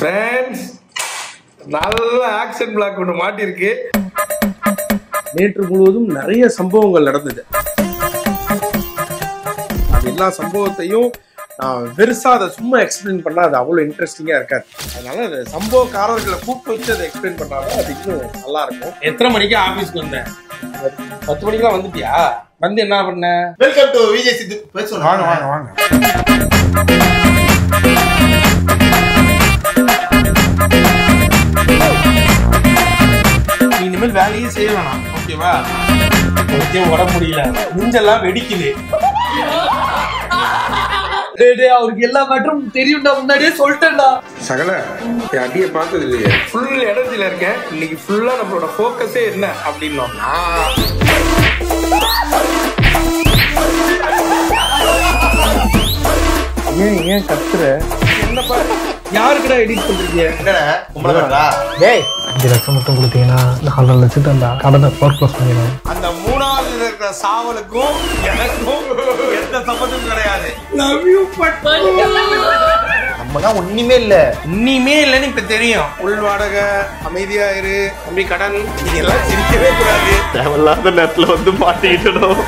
Friends, நல்ல action block ஒன்று மாட்டிருக்கு. நேற்று முழுவதும் நிறைய சம்பவங்கள் நடந்தது. அது எல்லா சம்பவத்தையும் பெருசா அதை சும்மா எக்ஸ்பிளைன் பண்ணா அது அவ்வளவு இன்ட்ரெஸ்டிங்கா இருக்காது. அதனால அது சம்பவக்காரர்களை கூப்பிட்டு வச்சு அதை எக்ஸ்பிளைன் பண்ணாலும் அது இன்னும் நல்லா இருக்கும். எத்தனை மணிக்கு ஆபீஸ்க்கு வந்தேன்? 10 மணிக்கெல்லாம் வந்துட்டியா? வந்து என்ன பண்ண? வெல்கம் டு விஜய் சித்து. பேசுவோம். வாங்க வாங்க வாங்க. இனிமேல் வேலையே செய்ய வேணாம், ஓகேவா? உடம்பு முடியல, நெஞ்செல்லாம் வெடிக்குது. அவருக்கு எல்லா மேட்டரும் தெரியும்டா, முன்னாடியே சொல்லிட்டேன்டா. சகல அடியை பார்த்தது இல்லையே. ஃபுல் எனர்ஜில இருக்கேன். இன்னைக்கு ஃபுல்லா நம்மளோட ஃபோக்கஸே என்ன அப்படின்னா, ஏன் கத்துற? என்னப்பா யாருக்குடா எடிட் பண்றீங்க? என்னடா கும்பலடா? டேய் 5 லட்சம் மட்டும் கொடுத்தீங்கன்னா 4 லட்சத்தை கடனை ஃபோர்க்ளோஸ் பண்ணிடுவோம். அந்த மூணாவது இருக்கிற சாவலுக்கும் எனக்கும் எந்த சம்பந்தமும் கிடையாது. லவ் யூ பட்டு. நம்மனா ஒண்ணுமே இல்ல. இனிமே இல்லைன்னு இப்ப தெரியும். உள் வாடகை, அமைதியா இரு, தம்பி கடன், இதெல்லாம் சிரிக்கவே கூடாது. தேவையில்லாத நேரத்துல வந்து மாட்டிக்கிட்டோம்.